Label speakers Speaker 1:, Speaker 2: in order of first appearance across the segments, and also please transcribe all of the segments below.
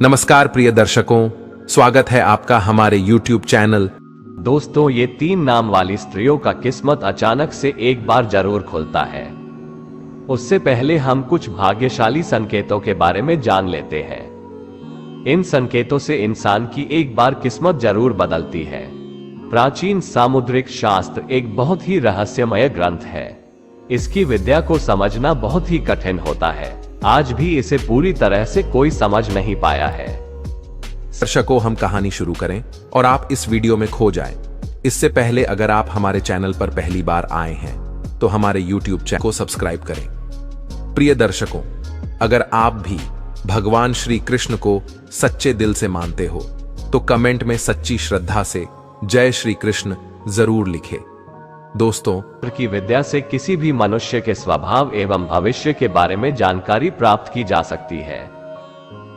Speaker 1: नमस्कार प्रिय दर्शकों, स्वागत है आपका हमारे YouTube चैनल।
Speaker 2: दोस्तों, ये 3 नाम वाली स्त्रियों का किस्मत अचानक से एक बार जरूर खुलता है। उससे पहले हम कुछ भाग्यशाली संकेतों के बारे में जान लेते हैं। इन संकेतों से इंसान की एक बार किस्मत जरूर बदलती है। प्राचीन सामुद्रिक शास्त्र एक बहुत ही रहस्यमय ग्रंथ है। इसकी विद्या को समझना बहुत ही कठिन होता है। आज भी इसे पूरी तरह से कोई समझ नहीं पाया है।
Speaker 1: दर्शकों, हम कहानी शुरू करें और आप इस वीडियो में खो जाएं। इससे पहले अगर आप हमारे चैनल पर पहली बार आए हैं तो हमारे YouTube चैनल को सब्सक्राइब करें। प्रिय दर्शकों, अगर आप भी भगवान श्री कृष्ण को सच्चे दिल से मानते हो तो कमेंट में सच्ची श्रद्धा से जय श्री कृष्ण जरूर लिखें। दोस्तों,
Speaker 2: की विद्या से किसी भी मनुष्य के स्वभाव एवं भविष्य के बारे में जानकारी प्राप्त की जा सकती है।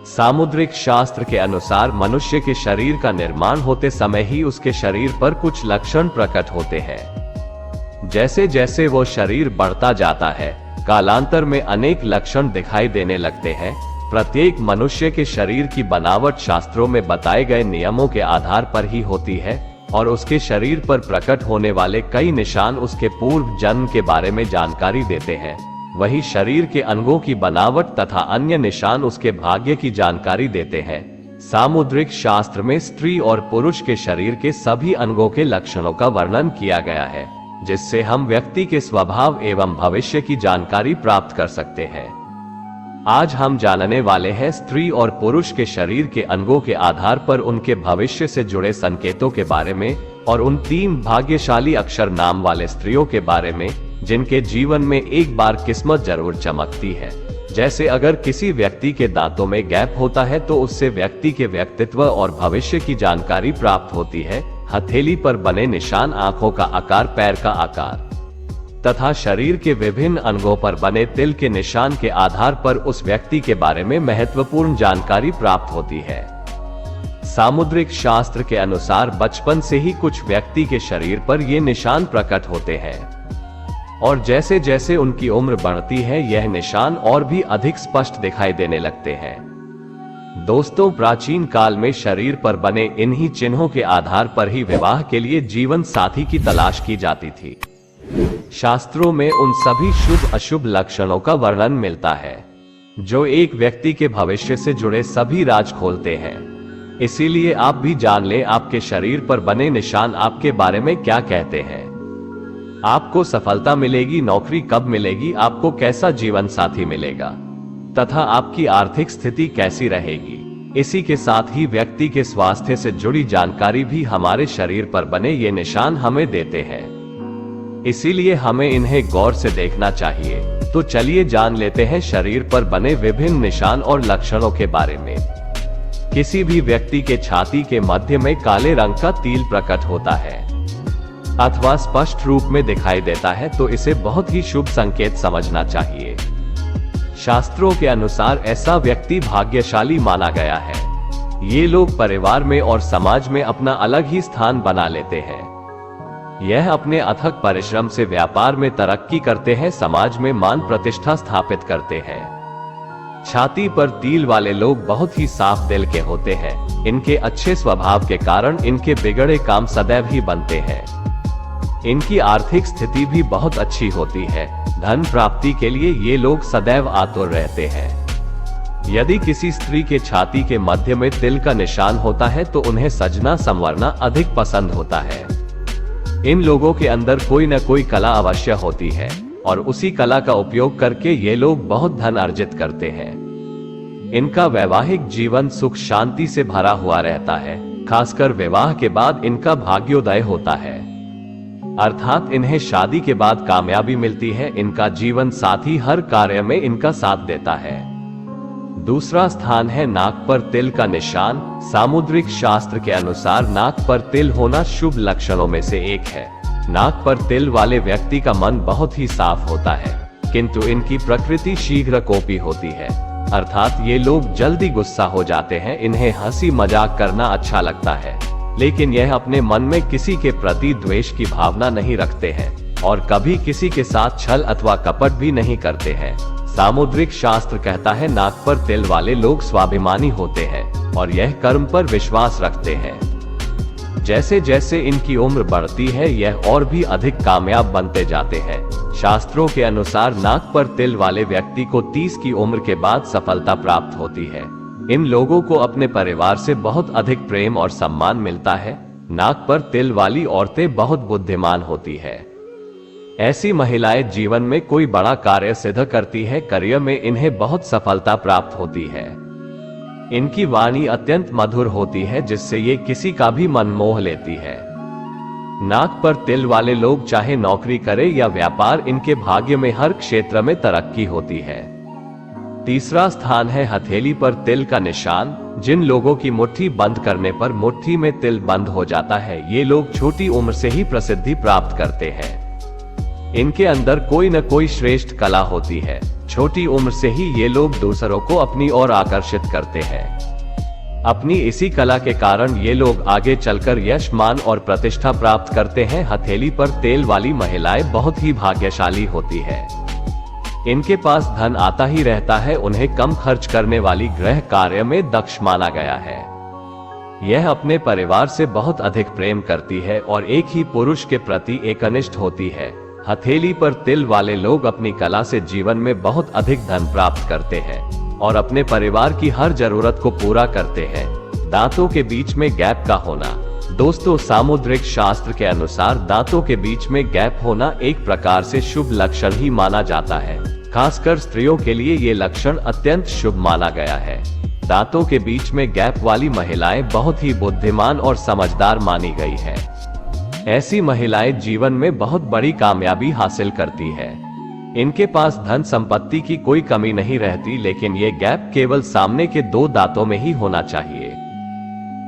Speaker 2: सामुद्रिक शास्त्र के अनुसार मनुष्य के शरीर का निर्माण होते समय ही उसके शरीर पर कुछ लक्षण प्रकट होते हैं। जैसे जैसे वो शरीर बढ़ता जाता है, कालांतर में अनेक लक्षण दिखाई देने लगते हैं। प्रत्येक मनुष्य के शरीर की बनावट शास्त्रों में बताए गए नियमों के आधार पर ही होती है और उसके शरीर पर प्रकट होने वाले कई निशान उसके पूर्व जन्म के बारे में जानकारी देते हैं। वही शरीर के अंगों की बनावट तथा अन्य निशान उसके भाग्य की जानकारी देते हैं। सामुद्रिक शास्त्र में स्त्री और पुरुष के शरीर के सभी अंगों के लक्षणों का वर्णन किया गया है, जिससे हम व्यक्ति के स्वभाव एवं भविष्य की जानकारी प्राप्त कर सकते हैं। आज हम जानने वाले हैं स्त्री और पुरुष के शरीर के अंगों के आधार पर उनके भविष्य से जुड़े संकेतों के बारे में और उन 3 भाग्यशाली अक्षर नाम वाले स्त्रियों के बारे में जिनके जीवन में एक बार किस्मत जरूर चमकती है। जैसे अगर किसी व्यक्ति के दांतों में गैप होता है तो उससे व्यक्ति के व्यक्तित्व और भविष्य की जानकारी प्राप्त होती है। हथेली पर बने निशान आंखों का आकार, पैर का आकार तथा शरीर के विभिन्न अंगों पर बने तिल के निशान के आधार पर उस व्यक्ति के बारे में महत्वपूर्ण जानकारी प्राप्त होती है। सामुद्रिक शास्त्र के अनुसार बचपन से ही कुछ व्यक्ति के शरीर पर ये निशान प्रकट होते हैं और जैसे जैसे उनकी उम्र बढ़ती है यह निशान और भी अधिक स्पष्ट दिखाई देने लगते हैं। दोस्तों, प्राचीन काल में शरीर पर बने इन्हीं चिन्हों के आधार पर ही विवाह के लिए जीवन साथी की तलाश की जाती थी। शास्त्रों में उन सभी शुभ अशुभ लक्षणों का वर्णन मिलता है जो एक व्यक्ति के भविष्य से जुड़े सभी राज खोलते हैं। इसीलिए आप भी जान लें आपके शरीर पर बने निशान आपके बारे में क्या कहते हैं। आपको सफलता मिलेगी, नौकरी कब मिलेगी, आपको कैसा जीवन साथी मिलेगा तथा आपकी आर्थिक स्थिति कैसी रहेगी। इसी के साथ ही व्यक्ति के स्वास्थ्य से जुड़ी जानकारी भी हमारे शरीर पर बने ये निशान हमें देते हैं। इसीलिए हमें इन्हें गौर से देखना चाहिए। तो चलिए जान लेते हैं शरीर पर बने विभिन्न निशान और लक्षणों के बारे में। किसी भी व्यक्ति के छाती के मध्य में काले रंग का तिल प्रकट होता है अथवा स्पष्ट रूप में दिखाई देता है तो इसे बहुत ही शुभ संकेत समझना चाहिए। शास्त्रों के अनुसार ऐसा व्यक्ति भाग्यशाली माना गया है। ये लोग परिवार में और समाज में अपना अलग ही स्थान बना लेते हैं। यह अपने अथक परिश्रम से व्यापार में तरक्की करते हैं, समाज में मान प्रतिष्ठा स्थापित करते हैं। छाती पर तिल वाले लोग बहुत ही साफ दिल के होते हैं। इनके अच्छे स्वभाव के कारण इनके बिगड़े काम सदैव ही बनते हैं। इनकी आर्थिक स्थिति भी बहुत अच्छी होती है। धन प्राप्ति के लिए ये लोग सदैव आतुर रहते हैं। यदि किसी स्त्री के छाती के मध्य में तिल का निशान होता है तो उन्हें सजना संवरना अधिक पसंद होता है। इन लोगों के अंदर कोई न कोई कला अवश्य होती है और उसी कला का उपयोग करके ये लोग बहुत धन अर्जित करते हैं। इनका वैवाहिक जीवन सुख शांति से भरा हुआ रहता है। खासकर विवाह के बाद इनका भाग्योदय होता है, अर्थात इन्हें शादी के बाद कामयाबी मिलती है। इनका जीवन साथी हर कार्य में इनका साथ देता है। दूसरा स्थान है नाक पर तिल का निशान। सामुद्रिक शास्त्र के अनुसार नाक पर तिल होना शुभ लक्षणों में से एक है। नाक पर तिल वाले व्यक्ति का मन बहुत ही साफ होता है, किंतु इनकी प्रकृति शीघ्र कोपी होती है, अर्थात ये लोग जल्दी गुस्सा हो जाते हैं। इन्हें हंसी मजाक करना अच्छा लगता है, लेकिन यह अपने मन में किसी के प्रति द्वेष की भावना नहीं रखते हैं और कभी किसी के साथ छल अथवा कपट भी नहीं करते हैं। सामुद्रिक शास्त्र कहता है नाक पर तिल वाले लोग स्वाभिमानी होते हैं। और यह कर्म पर विश्वास रखते हैं। जैसे जैसे इनकी उम्र बढ़ती है यह और भी अधिक कामयाब बनते जाते हैं। शास्त्रों के अनुसार नाक पर तिल वाले व्यक्ति को 30 की उम्र के बाद सफलता प्राप्त होती है। इन लोगों को अपने परिवार से बहुत अधिक प्रेम और सम्मान मिलता है। नाक पर तिल वाली औरतें बहुत बुद्धिमान होती है। ऐसी महिलाएं जीवन में कोई बड़ा कार्य सिद्ध करती है। करियर में इन्हें बहुत सफलता प्राप्त होती है। इनकी वाणी अत्यंत मधुर होती है जिससे ये किसी का भी मन मोह लेती है। नाक पर तिल वाले लोग चाहे नौकरी करें या व्यापार, इनके भाग्य में हर क्षेत्र में तरक्की होती है। तीसरा स्थान है हथेली पर तिल का निशान। जिन लोगों की मुट्ठी बंद करने पर मुट्ठी में तिल बंद हो जाता है, ये लोग छोटी उम्र से ही प्रसिद्धि प्राप्त करते हैं। इनके अंदर कोई न कोई श्रेष्ठ कला होती है। छोटी उम्र से ही ये लोग दूसरों को अपनी ओर आकर्षित करते हैं। अपनी इसी कला के कारण ये लोग आगे चलकर यश, मान और प्रतिष्ठा प्राप्त करते हैं। हथेली पर तेल वाली महिलाएं बहुत ही भाग्यशाली होती है। इनके पास धन आता ही रहता है। उन्हें कम खर्च करने वाली गृह कार्य में दक्ष माना गया है। यह अपने परिवार से बहुत अधिक प्रेम करती है और एक ही पुरुष के प्रति एकनिष्ठ होती है। हथेली पर तिल वाले लोग अपनी कला से जीवन में बहुत अधिक धन प्राप्त करते हैं और अपने परिवार की हर जरूरत को पूरा करते हैं। दांतों के बीच में गैप का होना। दोस्तों, सामुद्रिक शास्त्र के अनुसार दांतों के बीच में गैप होना एक प्रकार से शुभ लक्षण ही माना जाता है। खासकर स्त्रियों के लिए ये लक्षण अत्यंत शुभ माना गया है। दांतों के बीच में गैप वाली महिलाएं बहुत ही बुद्धिमान और समझदार मानी गई है। ऐसी महिलाएं जीवन में बहुत बड़ी कामयाबी हासिल करती है। इनके पास धन संपत्ति की कोई कमी नहीं रहती, लेकिन ये गैप केवल सामने के 2 दांतों में ही होना चाहिए।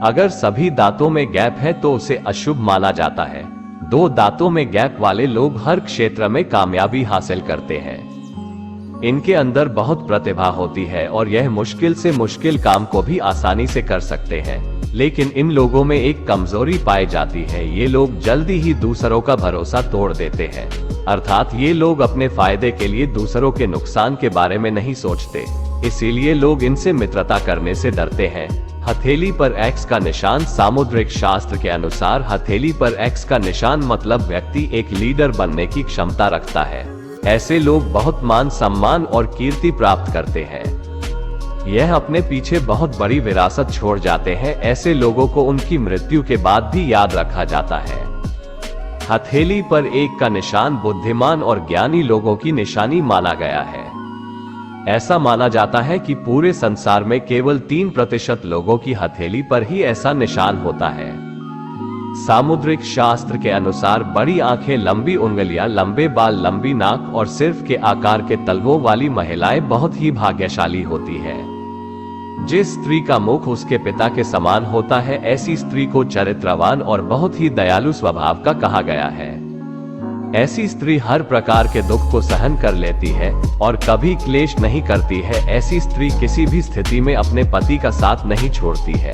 Speaker 2: अगर सभी दांतों में गैप है तो उसे अशुभ माना जाता है। 2 दांतों में गैप वाले लोग हर क्षेत्र में कामयाबी हासिल करते हैं। इनके अंदर बहुत प्रतिभा होती है और यह मुश्किल से मुश्किल काम को भी आसानी से कर सकते हैं। लेकिन इन लोगों में एक कमजोरी पाई जाती है। ये लोग जल्दी ही दूसरों का भरोसा तोड़ देते हैं। अर्थात ये लोग अपने फायदे के लिए दूसरों के नुकसान के बारे में नहीं सोचते, इसीलिए लोग इनसे मित्रता करने से डरते हैं। हथेली पर एक्स का निशान। सामुद्रिक शास्त्र के अनुसार हथेली पर एक्स का निशान मतलब व्यक्ति एक लीडर बनने की क्षमता रखता है। ऐसे लोग बहुत मान सम्मान और कीर्ति प्राप्त करते हैं। यह अपने पीछे बहुत बड़ी विरासत छोड़ जाते हैं। ऐसे लोगों को उनकी मृत्यु के बाद भी याद रखा जाता है। हथेली पर 1 का निशान बुद्धिमान और ज्ञानी लोगों की निशानी माना गया है। ऐसा माना जाता है कि पूरे संसार में केवल 3% लोगों की हथेली पर ही ऐसा निशान होता है। सामुद्रिक शास्त्र के अनुसार बड़ी आंखें, लंबी उंगलियां, लंबे बाल, लंबी नाक और सिर्फ के आकार के तलवों वाली महिलाएं बहुत ही भाग्यशाली होती है। जिस स्त्री का मुख उसके पिता के समान होता है, ऐसी स्त्री को चरित्रवान और बहुत ही दयालु स्वभाव का कहा गया है। ऐसी स्त्री हर प्रकार के दुख को सहन कर लेती है और कभी क्लेश नहीं करती है। ऐसी स्त्री किसी भी स्थिति में अपने पति का साथ नहीं छोड़ती है।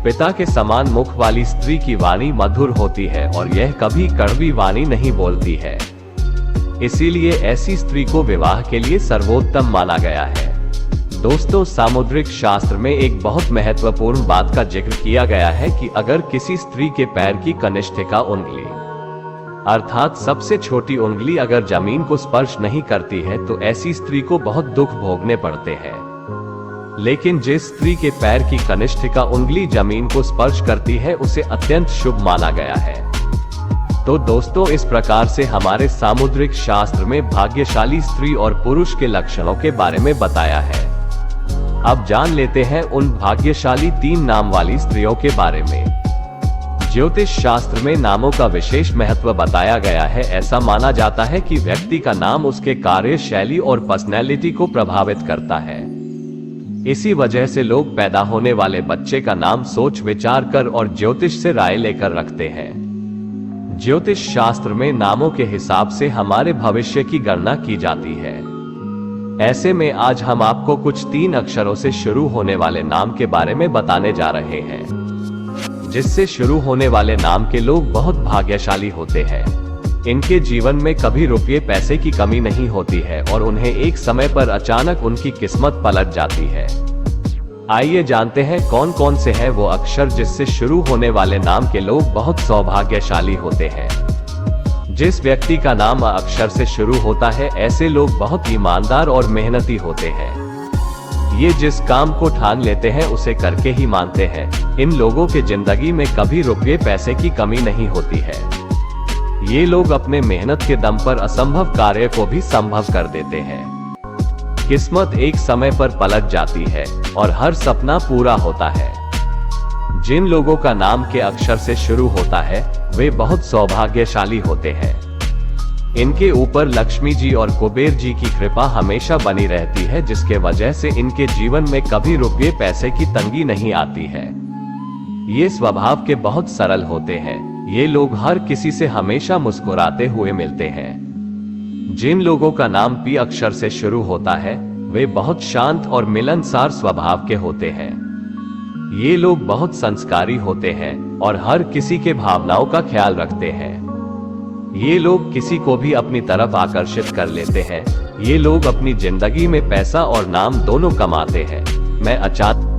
Speaker 2: पिता के समान मुख वाली स्त्री की वाणी मधुर होती है और यह कभी कड़वी वाणी नहीं बोलती है। इसीलिए ऐसी स्त्री को विवाह के लिए सर्वोत्तम माना गया है। दोस्तों, सामुद्रिक शास्त्र में एक बहुत महत्वपूर्ण बात का जिक्र किया गया है कि अगर किसी स्त्री के पैर की कनिष्ठिका उंगली अर्थात सबसे छोटी उंगली अगर जमीन को स्पर्श नहीं करती है तो ऐसी स्त्री को बहुत दुख भोगने पड़ते हैं। लेकिन जिस स्त्री के पैर की कनिष्ठिका उंगली जमीन को स्पर्श करती है उसे अत्यंत शुभ माना गया है। तो दोस्तों, इस प्रकार से हमारे सामुद्रिक शास्त्र में भाग्यशाली स्त्री और पुरुष के लक्षणों के बारे में बताया है। अब जान लेते हैं उन भाग्यशाली 3 नाम वाली स्त्रियों के बारे में। ज्योतिष शास्त्र में नामों का विशेष महत्व बताया गया है। ऐसा माना जाता है कि व्यक्ति का नाम उसके कार्यशैली और पर्सनैलिटी को प्रभावित करता है। इसी वजह से लोग पैदा होने वाले बच्चे का नाम सोच विचार कर और ज्योतिष से राय लेकर रखते हैं। ज्योतिष शास्त्र में नामों के हिसाब से हमारे भविष्य की गणना की जाती है। ऐसे में आज हम आपको कुछ 3 अक्षरों से शुरू होने वाले नाम के बारे में बताने जा रहे हैं, जिससे शुरू होने वाले नाम के लोग बहुत भाग्यशाली होते हैं। इनके जीवन में कभी रुपये पैसे की कमी नहीं होती है और उन्हें एक समय पर अचानक उनकी किस्मत पलट जाती है। आइए जानते हैं कौन कौन से हैं वो अक्षर जिससे शुरू होने वाले नाम के लोग बहुत सौभाग्यशाली होते हैं। जिस व्यक्ति का नाम अ अक्षर से शुरू होता है, ऐसे लोग बहुत ईमानदार और मेहनती होते हैं। ये जिस काम को ठान लेते हैं उसे करके ही मानते हैं। इन लोगों के जिंदगी में कभी रुपये पैसे की कमी नहीं होती है। ये लोग अपने मेहनत के दम पर असंभव कार्य को भी संभव कर देते हैं। किस्मत एक समय पर पलट जाती है और हर सपना पूरा होता है। जिन लोगों का नाम के अक्षर से शुरू होता है वे बहुत सौभाग्यशाली होते हैं। इनके ऊपर लक्ष्मी जी और कुबेर जी की कृपा हमेशा बनी रहती है, जिसके वजह से इनके जीवन में कभी रुपये पैसे की तंगी नहीं आती है। ये स्वभाव के बहुत सरल होते हैं। ये लोग हर किसी से हमेशा मुस्कुराते हुए मिलते हैं। जिन लोगों का नाम पी अक्षर से शुरू होता है वे बहुत शांत और मिलनसार स्वभाव के होते हैं। ये लोग बहुत संस्कारी होते हैं और हर किसी के भावनाओं का ख्याल रखते हैं। ये लोग किसी को भी अपनी तरफ आकर्षित कर लेते हैं। ये लोग अपनी जिंदगी में पैसा और नाम दोनों कमाते हैं। मैं अचानक